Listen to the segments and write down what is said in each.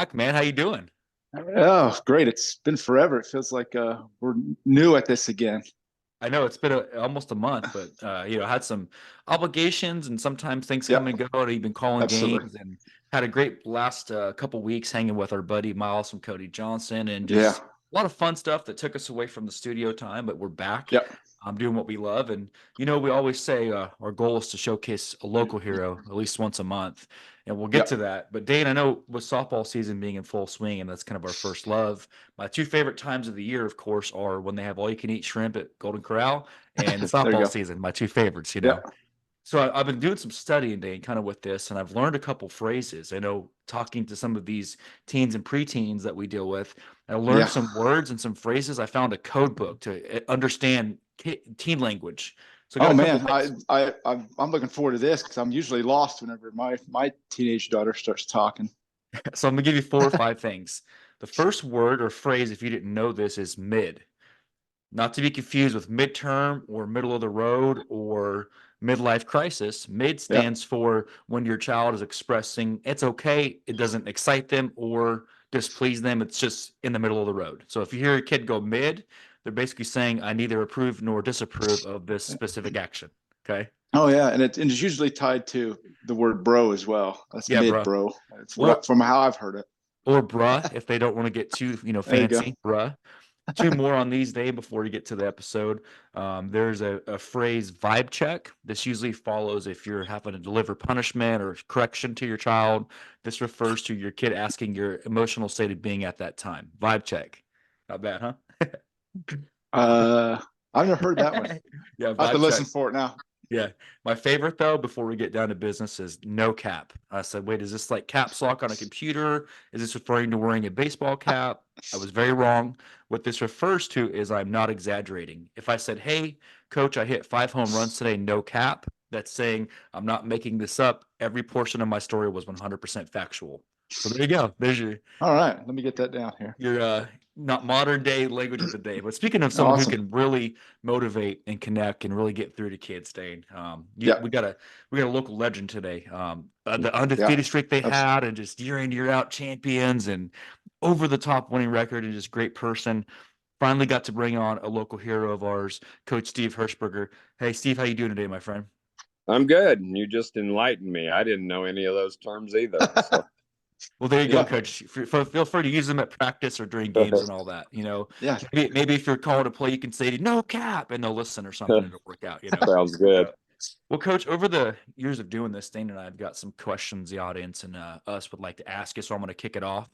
back, man. How you doing? Oh, great. It's been forever. It feels like we're new at this again. I know it's been almost a month, but had some obligations and sometimes things come and Yep, go. And even calling absolutely. games and had a great last couple weeks hanging with our buddy Miles from Cody Johnson and Yeah, just a lot of fun stuff that took us away from the studio time. But we're back. yep, Doing what we love, and we always say our goal is to showcase a local hero at least once a month, and we'll get to yep. that. But Dane, I know with softball season being in full swing, and that's kind of our first love. My two favorite times of the year, of course, are when they have all you can eat shrimp at Golden Corral and the There you softball go. season, my two favorites. Yep. So I've been doing some studying, Dane, kind of with this, and I've learned a couple phrases. I know talking to some of these teens and preteens that we deal with, I learned Yeah. some words and some phrases. I found a code book to understand teen language. So I got Oh a couple man, things. I'm looking forward to this because I'm usually lost whenever my teenage daughter starts talking. So I'm gonna give you four or five things. The first word or phrase, if you didn't know this, is mid. Not to be confused with midterm or middle of the road or midlife crisis. Mid Yep. stands for when your child is expressing it's okay, it doesn't excite them or displease them. It's just in the middle of the road. So if you hear a kid go mid, they're basically saying, I neither approve nor disapprove of this specific action. Okay. Oh yeah, and it's usually tied to the word bro as well. That's Yeah, mid bruh. bro. It's Or from how I've heard it. or bruh, if they don't want to get too, There you go. fancy, bruh. Two more on these day before you get to the episode. There's a phrase vibe check. This usually follows if you're having to deliver punishment or correction to your child. This refers to your kid asking your emotional state of being at that time. Vibe check. Not bad, huh? Uh, I've never heard that one. Yeah, I have to vibe check. listen for it now. Yeah. My favorite though, before we get down to business, is no cap. I said, wait, is this like caps lock on a computer? Is this referring to wearing a baseball cap? I was very wrong. What this refers to is I'm not exaggerating. If I said, hey, coach, I hit 5 home runs today, no cap, that's saying I'm not making this up. Every portion of my story was 100% factual. So there you go. There's your All right, let me get that down here. not modern day language of the day. But speaking of someone who Awesome. can really motivate and connect and really get through to kids, Dane, Yeah, we got a local legend today. The yeah. undefeated streak they That's had, and just year in year out champions, and over the top winning record, and just great person. Finally got to bring on a local hero of ours, Coach Steve Harshberger. Hey, Steve, how you doing today, my friend? I'm good. And you just enlightened me. I didn't know any of those terms either. So, Well, there you go, yeah, Coach. Feel free to use them at practice or during games and all that. yeah. Maybe if you're called to play, you can say no cap, and they'll listen or something, and it'll work out. sounds Yeah. good. Well, Coach, over the years of doing this, Dane and I have got some questions the audience and us would like to ask you, so I'm going to kick it off.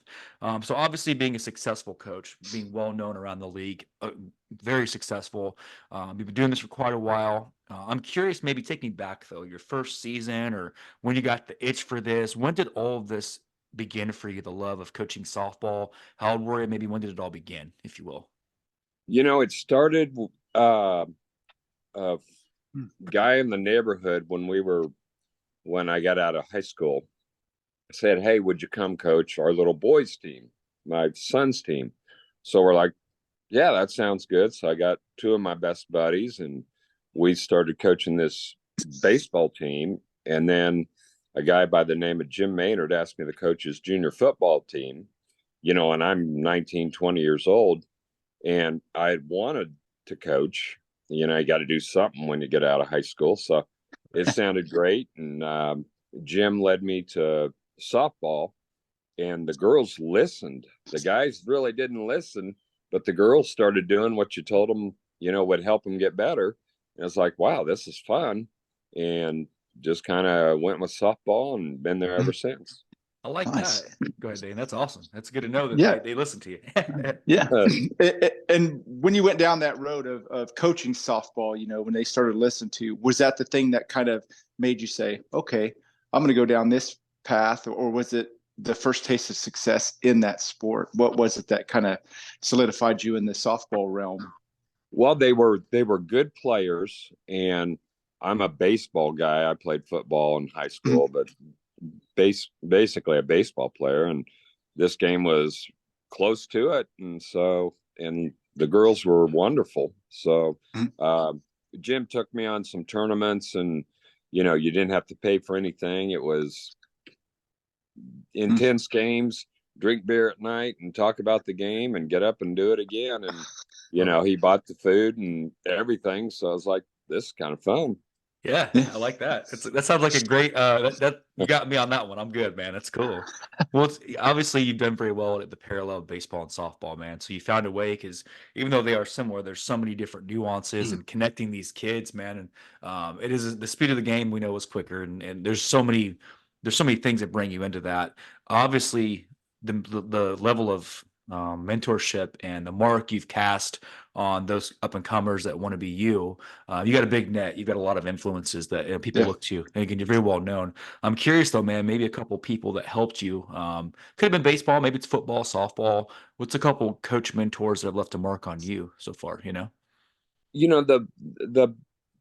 So, obviously, being a successful coach, being well known around the league, very successful. You've been doing this for quite a while. I'm curious, maybe take me back though, your first season or when you got the itch for this. When did all of this begin for you? The love of coaching softball. How old were you? Maybe when did it all begin, if you will? It started a Hmm. guy in the neighborhood when I got out of high school said, "Hey, would you come coach our little boys team, my son's team?" So we're like, "Yeah, that sounds good." So I got two of my best buddies and we started coaching this baseball team. And then a guy by the name of Jim Maynard asked me to coach his junior football team, and I'm 19, 20 years old. And I had wanted to coach. You got to do something when you get out of high school. So it sounded great. And Jim led me to softball, and the girls listened. The guys really didn't listen, but the girls started doing what you told them, would help them get better. And it's like, wow, this is fun. And just kind of went with softball and been there ever since. I like Nice. that. Go ahead, Dane. That's awesome. That's good to know that Yeah, they listen to you. yeah. And when you went down that road of coaching softball, when they started listening to, was that the thing that kind of made you say, okay, I'm going to go down this path, or was it the first taste of success in that sport? What was it that kind of solidified you in the softball realm? Well, they were good players, and I'm a baseball guy. I played football in high school, but basically a baseball player, and this game was close to it. And the girls were wonderful. So uh, Jim took me on some tournaments, and you didn't have to pay for anything. It was intense games, drink beer at night and talk about the game and get up and do it again. And, he bought the food and everything. So I was like, this is kind of fun. Yeah, Yeah. I like that. That sounds like a great that you got me on that one. I'm good, man. That's cool. Well, obviously you've done very well at the parallel of baseball and softball, man. So you found a way because even though they are similar, there's so many different nuances and connecting these kids, man. And it is the speed of the game we know is quicker, and there's so many things that bring you into that. Obviously, the level of mentorship and the mark you've cast on those up and comers that want to be you. You got a big net. You've got a lot of influences that people Yeah. look to. And again, you're very well known. I'm curious though, man. Maybe a couple people that helped you. Could have been baseball. Maybe it's football, softball. What's a couple coach mentors that have left a mark on you so far? The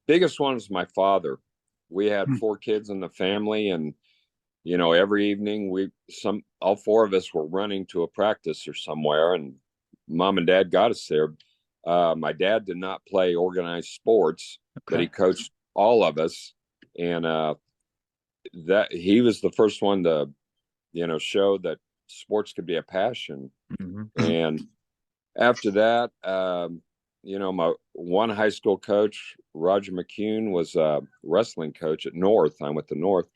biggest one is my father. We had 4 kids in the family, and every evening all 4 of us were running to a practice or somewhere, and mom and dad got us there. My dad did not play organized sports, but he coached all of us, and that he was the first one to show that sports could be a passion. And after that, my one high school coach, Roger McCune, was a wrestling coach at North. I went to North,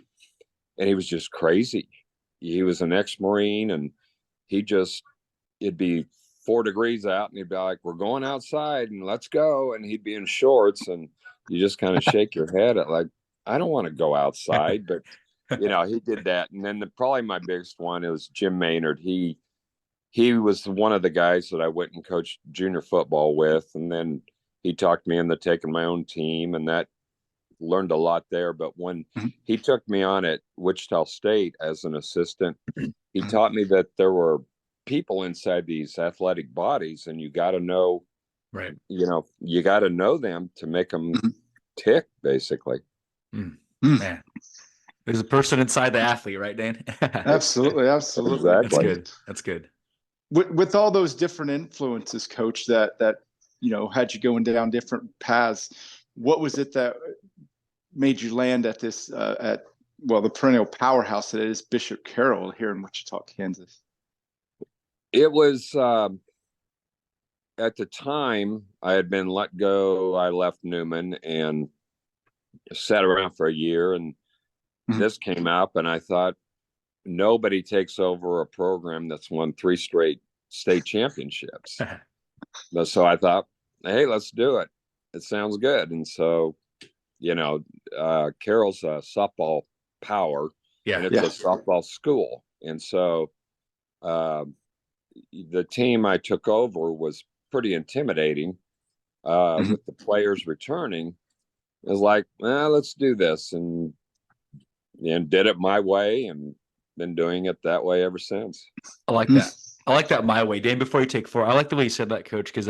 and he was just crazy. He was an ex-Marine, and it'd be 4 degrees out, and he'd be like, we're going outside and let's go. And he'd be in shorts, and you just kind of shake your head at like, I don't want to go outside, but he did that. And then probably my biggest one is Jim Maynard. He was one of the guys that I went and coached junior football with. And then he talked me into taking my own team, and that learned a lot there. But when he took me on at Wichita State as an assistant, he taught me that there were people inside these athletic bodies, and you got to know, right? You got to know them to make them tick, basically. Man, there's a person inside the athlete, right, Dan? Absolutely. Exactly. That's good. With all those different influences, Coach, that had you going down different paths, what was it that made you land at this the perennial powerhouse that is Bishop Carroll here in Wichita, Kansas? It was at the time I had been let go. I left Newman and sat around for a year, and this came up, and I thought, nobody takes over a program that's won 3 straight state championships. So I thought, hey, let's do it. It sounds good. And so, Carroll's a softball power, and it's a softball school. And so the team I took over was pretty intimidating with the players returning. It was like, let's do this, and did it my way, and been doing it that way ever since. I like that. I like that my way. Dan, before you take 4, I like the way you said that, Coach, because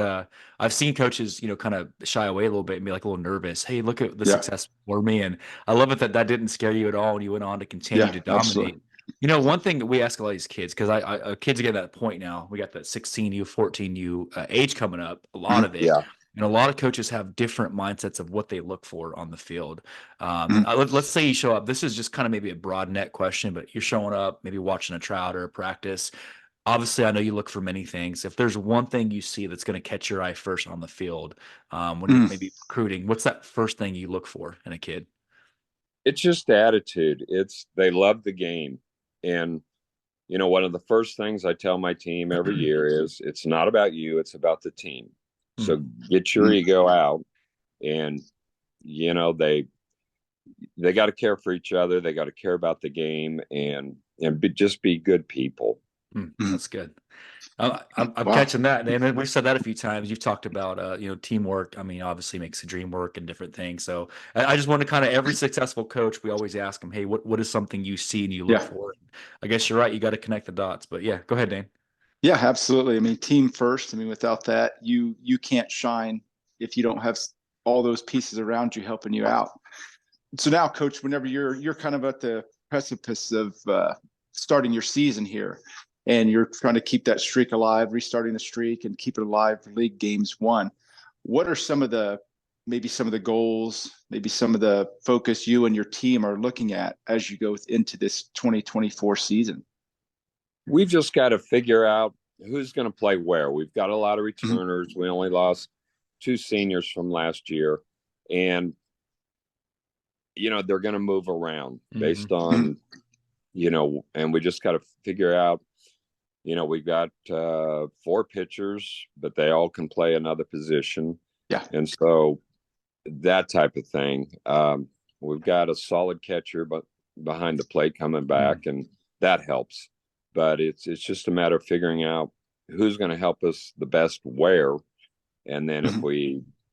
I've seen coaches, kind of shy away a little bit and be like a little nervous. Hey, look at the success for me. And I love it that didn't scare you at all, and you went on to continue to dominate. Absolutely. One thing that we ask a lot of these kids, because kids get that point now. We got that 16U, 14U age coming up, a lot of it. Yeah. And a lot of coaches have different mindsets of what they look for on the field. Let's say you show up. This is just kind of maybe a broad net question, but you're showing up, maybe watching a tryout or a practice. Obviously, I know you look for many things. If there's one thing you see that's going to catch your eye first on the field, when you're maybe recruiting, what's that first thing you look for in a kid? It's just attitude. They love the game. And, one of the first things I tell my team every year is, it's not about you, it's about the team. So get your ego out, and, they got to care for each other. They got to care about the game, and just be good people. That's good. I'm catching that. And we've said that a few times. You've talked about, teamwork. I mean, obviously makes the dream work and different things. So I just want to kind of, every successful coach, we always ask them, hey, what is something you see and you look for? I guess you're right. You got to connect the dots, but yeah, go ahead, Dane. Yeah, absolutely. I mean, team first. I mean, without that, you can't shine if you don't have all those pieces around you helping you out. So now, Coach, whenever you're kind of at the precipice of starting your season here, and you're trying to keep that streak alive, restarting the streak and keep it alive for league games won, what are maybe some of the goals, maybe some of the focus you and your team are looking at as you go into this 2024 season? we've just got to figure out who's going to play where. We've got a lot of returners. We only lost 2 seniors from last year, and they're going to move around based on and we just got to figure out. We've got 4 pitchers, but they all can play another position. Yeah, and so that type of thing. We've got a solid catcher, but behind the plate coming back, and that helps. But it's just a matter of figuring out who's going to help us the best where, and then if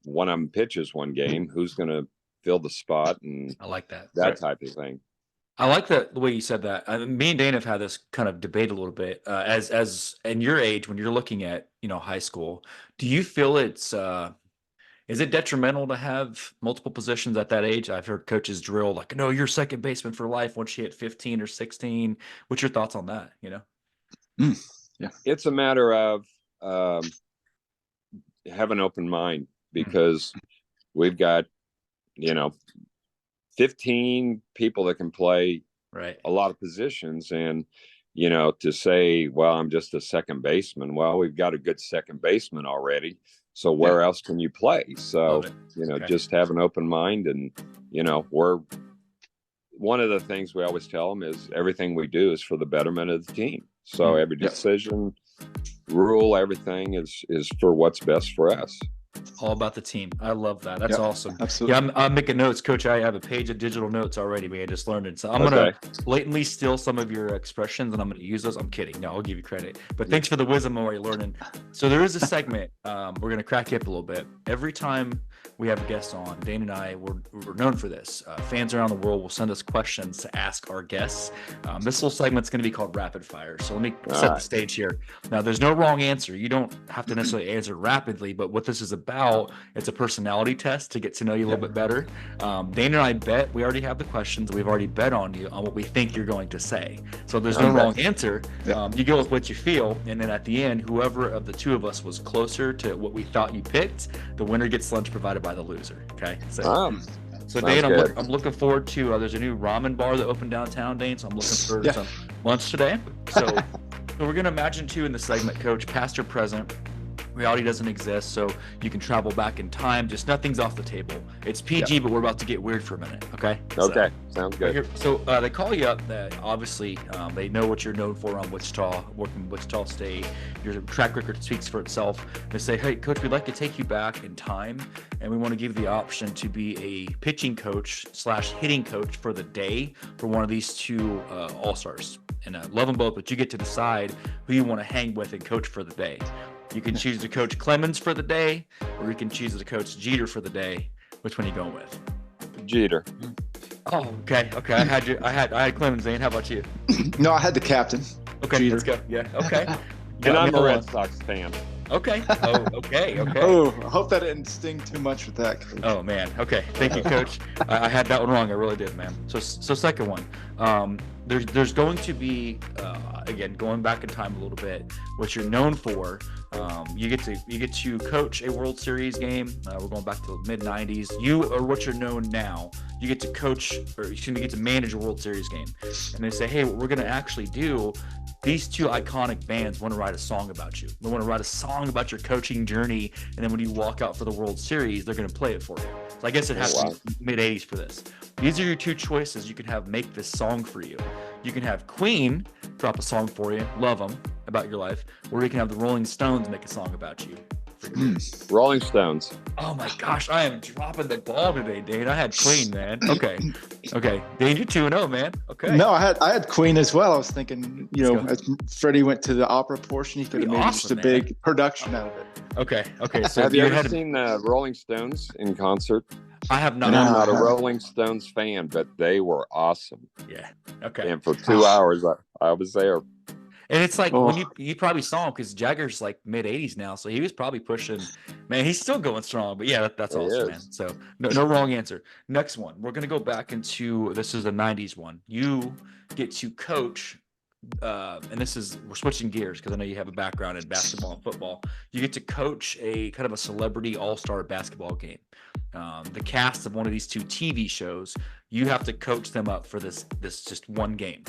one of them pitches one game, who's going to fill the spot, and I like that type of thing. I like the way you said that. Me and Dana have had this kind of debate a little bit. As in your age, when you're looking at high school, do you feel it's is it detrimental to have multiple positions at that age? I've heard coaches drill like, no, you're second baseman for life once you hit 15 or 16. What's your thoughts on that? Yeah, it's a matter of have an open mind, because we've got 15 people that can play a lot of positions, and to say, well, I'm just a second baseman. Well, we've got a good second baseman already. So where else can you play? So, just have an open mind. And, we're one of the things we always tell them is everything we do is for the betterment of the team. So every decision, rule, everything is for what's best for us. All about the team. I love that. That's awesome. Absolutely. Yeah, I'm making notes, Coach. I have a page of digital notes already. We just learned it. So I'm going to blatantly steal some of your expressions, and I'm going to use those. I'm kidding. No, I'll give you credit. But thanks for the wisdom while you're learning. So there is a segment. We're going to crack you up a little bit. Every time we have guests on, Dane and I, we're known for this. Fans around the world will send us questions to ask our guests. This little segment's going to be called Rapid Fire. So let me set the stage here. Now, there's no wrong answer. You don't have to necessarily answer rapidly, but what this is about, it's a personality test to get to know you a little bit better. Dane and I bet, we already have the questions. We've already bet on you on what we think you're going to say. So there's no wrong answer. You go with what you feel, and then at the end, whoever of the two of us was closer to what we thought you picked, the winner gets lunch provided by the loser. Okay. So Dane, I'm looking forward to there's a new ramen bar that opened downtown, Dane. So I'm looking for some lunch today. So we're gonna imagine too in the segment, Coach, past or present. Reality doesn't exist, so you can travel back in time. Just nothing's off the table. It's PG, but we're about to get weird for a minute. Okay. Okay. Sounds good. So they call you up. Obviously, they know what you're known for on Wichita, working Wichita State. Your track record speaks for itself. They say, "Hey, Coach, we'd like to take you back in time, and we want to give you the option to be a pitching coach / hitting coach for the day for one of these two all-stars. And I love them both, but you get to decide who you want to hang with and coach for the day." You can choose to coach Clemens for the day, or you can choose to coach Jeter for the day. Which one are you going with? Jeter. Oh, okay. I had Clemens. Dane, how about you? No, I had the captain. Okay, Jeter. Let's go. Yeah. Okay. And I'm a Red Sox fan. Okay. Oh, okay. Oh, I hope that didn't sting too much with that, Coach. Oh man. Okay. Thank you, Coach. I had that one wrong. I really did, man. So second one. There's going to be again going back in time a little bit. What you're known for. You get to coach a World Series game. We're going back to the mid '90s. You or what you're known now. You get to coach, or you get to manage a World Series game. And they say, hey, what we're going to actually do. These two iconic bands want to write a song about you. They want to write a song about your coaching journey, and then when you walk out for the World Series, they're going to play it for you. So I guess it has to be mid '80s for this. These are your two choices. You can have make this song for you. You can have Queen drop a song for you, love them, about your life, or you can have the Rolling Stones make a song about you. Rolling Stones. Oh my gosh, I am dropping the ball today, Dane. I had Queen, man. Okay. Dane, you're 2-0, man. Okay. No, I had Queen as well. I was thinking, as Freddie went to the opera portion, he could have made just a big production out of it. Okay. So have you ever seen the Rolling Stones in concert? I have not. I'm not a Rolling Stones fan, but they were awesome. Yeah. Okay. And for 2 hours, I was there. And it's like when you probably saw him because Jagger's like mid 80s now, so he was probably pushing. Man, he's still going strong. But yeah, that's awesome, man. So no wrong answer. Next one, we're gonna go back into this is a 90s one. You get to coach, and we're switching gears because I know you have a background in basketball and football. You get to coach a kind of a celebrity all-star basketball game. The cast of one of these two TV shows. You have to coach them up for this just one game.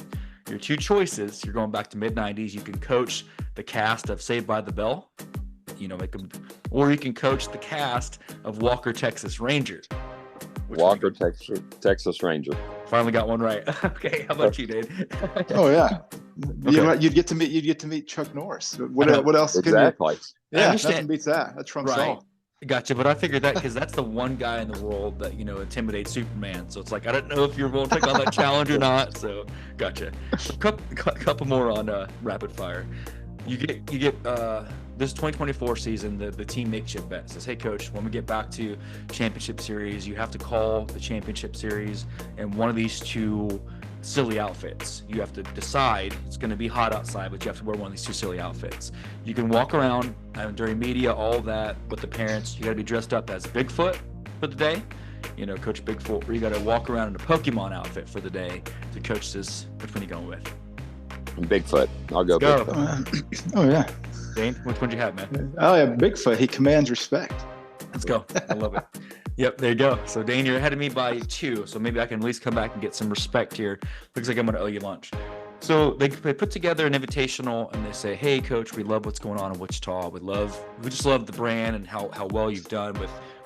your two choices, you're going back to mid-90s. You can coach the cast of Saved by the Bell, make them, or you can coach the cast of Walker, Texas Ranger. Walker, Texas Ranger. Finally got one right. Okay, how about you, Dave? Oh yeah, Okay. you'd get to meet Chuck Norris. What else? Exactly. Yeah, nothing beats that. That trumps all. Gotcha, but I figured that because that's the one guy in the world that intimidates Superman. So it's like I don't know if you're willing to take on that challenge or not. So gotcha. So couple more on rapid fire. You get this 2024 season. The team makes you a bet. Says, hey coach, when we get back to championship series, you have to call the championship series and one of these two silly outfits. You have to decide. It's going to be hot outside, but you have to wear one of these two silly outfits. You can walk around during media, all of that with the parents. You got to be dressed up as Bigfoot for the day, Coach Bigfoot, or you got to walk around in a Pokemon outfit for the day to coach this. Which one are you going with? Bigfoot. I'll go Bigfoot. Oh yeah. Dane, which one do you have, man? Oh yeah, Bigfoot. He commands respect. Let's go. I love it. Yep, there you go. So Dane, you're ahead of me by 2. So maybe I can at least come back and get some respect here. Looks like I'm going to owe you lunch. So they put together an invitational and they say, hey coach, we love what's going on in Wichita. We just love the brand and how well you've done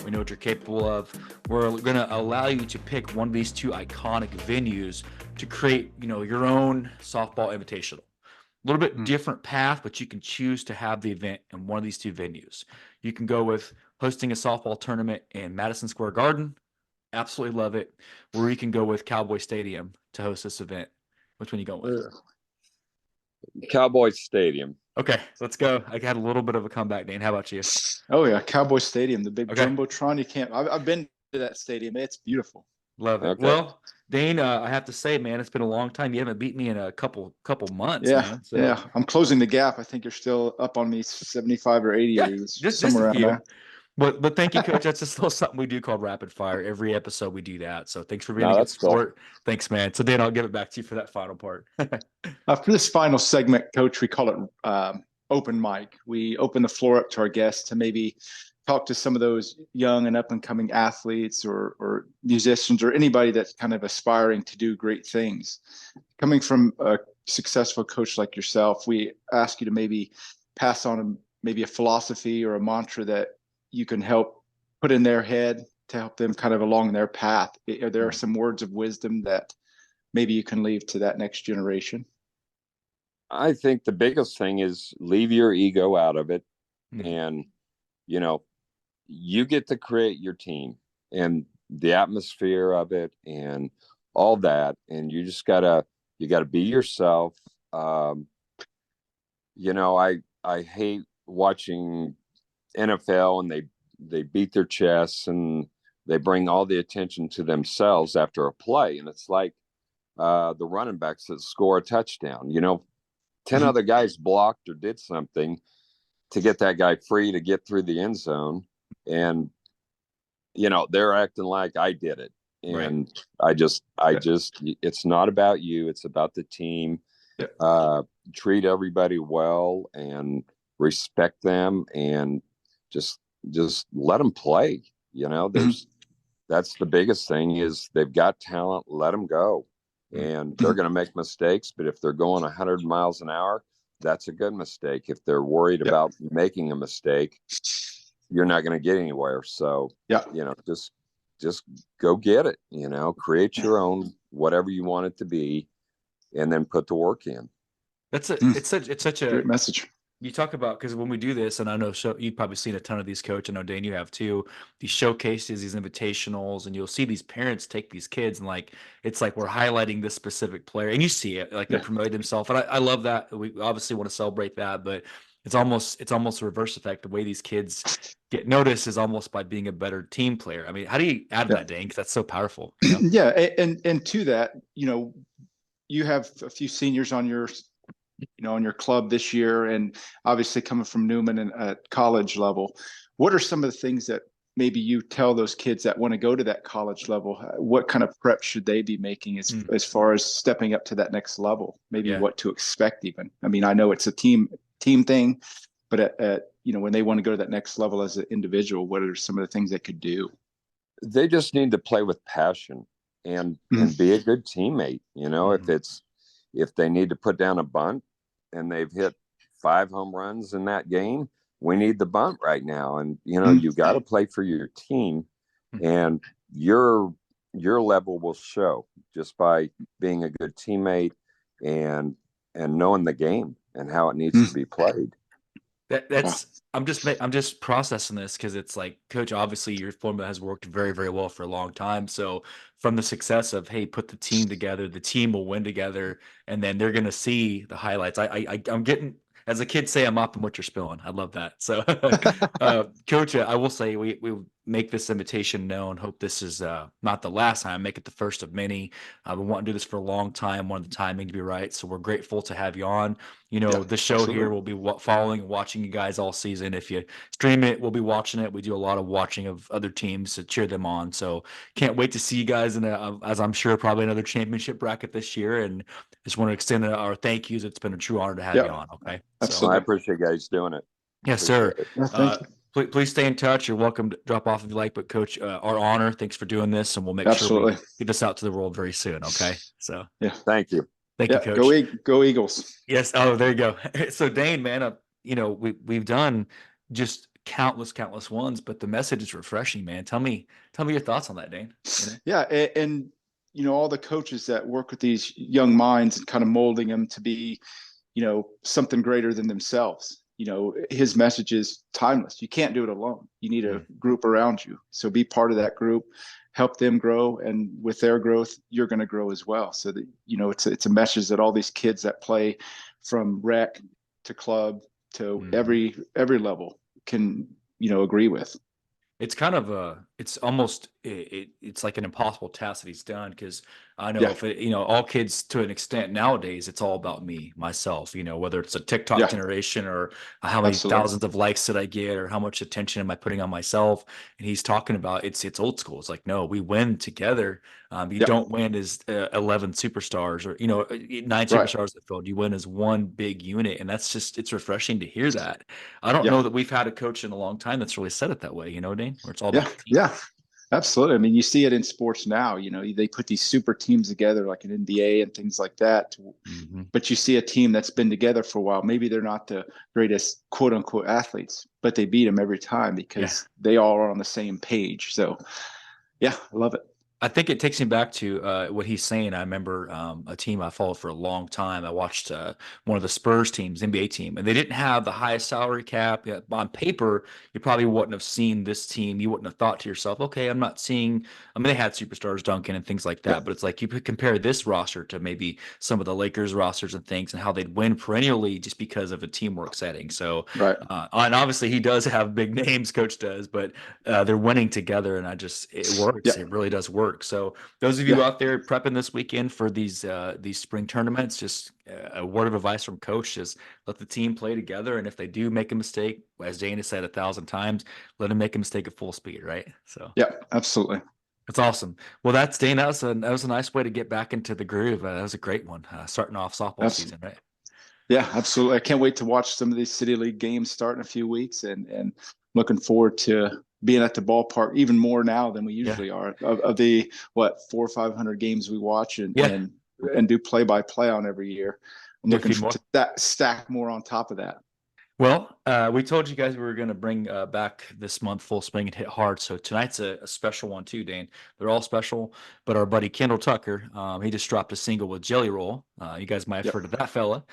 we know what you're capable of. We're going to allow you to pick one of these 2 iconic venues to create, your own softball invitational. A little bit different path, but you can choose to have the event in one of these 2 venues. You can go with hosting a softball tournament in Madison Square Garden. Absolutely love it. Or you can go with Cowboy Stadium to host this event. Which one are you going with? Cowboy Stadium. Okay, let's go. I had a little bit of a comeback, Dane. How about you? Oh yeah, Cowboy Stadium, the big Jumbotron. You can't. I've been to that stadium. It's beautiful. Love it. Okay. Well, Dane, I have to say, man, it's been a long time. You haven't beat me in a couple months. Yeah, man, so. Yeah. I'm closing the gap. I think you're still up on me 75 or 80. Yeah, just a few. But thank you, Coach. That's just a little something we do called rapid fire. Every episode we do that. So thanks for being a good sport. Cool. Thanks, man. So Dan, I'll give it back to you for that final part. For this final segment, Coach, we call it open mic. We open the floor up to our guests to maybe talk to some of those young and up and coming athletes or musicians or anybody that's kind of aspiring to do great things. Coming from a successful coach like yourself, we ask you to maybe pass on maybe a philosophy or a mantra that you can help put in their head to help them kind of along their path. Are there some words of wisdom that maybe you can leave to that next generation? I think the biggest thing is leave your ego out of it. And, you get to create your team and the atmosphere of it and all that. And you just gotta be yourself. I hate watching NFL and they beat their chests and they bring all the attention to themselves after a play. And it's like the running backs that score a touchdown, 10 other guys blocked or did something to get that guy free to get through the end zone. And, they're acting like I did it. And right. I just, it's not about you. It's about the team. Yeah. Treat everybody well and respect them and just let them play. That's the biggest thing is they've got talent, let them go. And they're going to make mistakes, but if they're going 100 miles an hour, that's a good mistake. If they're worried about making a mistake, you're not going to get anywhere. So, just go get it, create your own, whatever you want it to be, and then put the work in. It's such a great message. You talk about, because when we do this, and I know you've probably seen a ton of these, Coach. I know, Dane, you have too. These showcases, these invitationals, and you'll see these parents take these kids and it's like we're highlighting this specific player, and you see it like they promote themselves, and I love that. We obviously want to celebrate that, but it's almost a reverse effect. The way these kids get noticed is almost by being a better team player. I mean, how do you add that, Dane? Because that's so powerful. Yeah, and to that, you have a few seniors on your club this year, and obviously coming from Newman and at college level, what are some of the things that maybe you tell those kids that want to go to that college level? What kind of prep should they be making as far as stepping up to that next level? Maybe what to expect even. I mean, I know it's a team thing, but when they want to go to that next level as an individual, what are some of the things they could do? They just need to play with passion and be a good teammate. If it's if they need to put down a bunt and they've hit 5 home runs in that game, we need the bunt right now. And, you got to play for your team, and your level will show just by being a good teammate and knowing the game and how it needs to be played. I'm just processing this because it's like, Coach, obviously your formula has worked very, very well for a long time. So from the success of, hey, put the team together, the team will win together, and then they're going to see the highlights. I'm getting, as a kid say, I'm mopping what you're spilling. I love that. So, Coach, I will say we make this invitation known. Hope this is not the last time. Make it the first of many. I've been wanting to do this for a long time. Wanted the timing to be right. So we're grateful to have you on. The show absolutely. here will be following and watching you guys all season. If you stream it, we'll be watching it. We do a lot of watching of other teams to cheer them on. So can't wait to see you guys in as I'm sure, probably another championship bracket this year. And just want to extend our thank yous. It's been a true honor to have you on. Okay. Absolutely. I appreciate you guys doing it. Yes, sir. Thank you. Please stay in touch. You're welcome to drop off if you like, but Coach, our honor. Thanks for doing this, and we'll make sure we get this out to the world very soon. Okay. So thank you. Thank you, Coach. Go Eagles. Yes. Oh, there you go. So Dane, man, we've done just countless ones, but the message is refreshing, man. Tell me your thoughts on that, Dane. Yeah. And all the coaches that work with these young minds and kind of molding them to be, something greater than themselves. His message is timeless. You can't do it alone. You need a group around you. So be part of that group, help them grow. And with their growth, you're going to grow as well. So that, it's a message that all these kids that play from rec to club to every level can, agree with. It's kind of it's almost it's like an impossible task that he's done, because I know if all kids to an extent nowadays, it's all about me, myself, whether it's a TikTok generation or how many thousands of likes did I get or how much attention am I putting on myself. And he's talking about it's old school. It's like, no, we win together. You don't win as 11 superstars or 9 superstars that field. You win as one big unit, and it's refreshing to hear that. I don't know that we've had a coach in a long time that's really said it that way, Dane, where it's all about the team. Yeah, absolutely. I mean, you see it in sports now. They put these super teams together, like an NBA and things like that. But you see a team that's been together for a while. Maybe they're not the greatest quote unquote athletes, but they beat them every time because they all are on the same page. So, I love it. I think it takes me back to what he's saying. I remember a team I followed for a long time. I watched one of the Spurs teams, NBA team, and they didn't have the highest salary cap. On paper, you probably wouldn't have seen this team. You wouldn't have thought to yourself, okay, I'm not seeing – I mean, they had superstars, Duncan, and things like that, but it's like you could compare this roster to maybe some of the Lakers rosters and things and how they'd win perennially just because of a teamwork setting. So, and obviously he does have big names, Coach does, but they're winning together, and it works. It really does work. So those of you out there prepping this weekend for these spring tournaments, just a word of advice from Coach is let the team play together. And if they do make a mistake, as Dana said 1,000 times, let them make a mistake at full speed, right? So absolutely. That's awesome. Well, that's Dane. That was a nice way to get back into the groove. That was a great one, starting off softball season, right? Yeah, absolutely. I can't wait to watch some of these City League games start in a few weeks, and looking forward to being at the ballpark even more now than we usually are. Of the 400 or 500 games we watch and do play-by-play on every year, I'm looking to stack more on top of that. Well, we told you guys we were going to bring back this month Full Swing and Hit Hard. So tonight's a special one too, Dane. They're all special, but our buddy Kendall Tucker, he just dropped a single with Jelly Roll. You guys might have heard of that fella.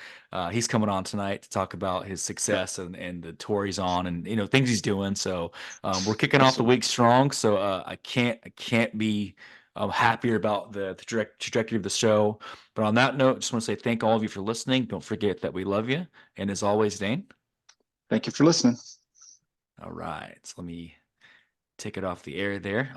He's coming on tonight to talk about his success and the tour he's on and things he's doing. So we're kicking off the week strong. So I can't be happier about the trajectory of the show. But on that note, just want to say thank all of you for listening. Don't forget that we love you. And as always, Dane, thank you for listening. All right. So let me take it off the air there.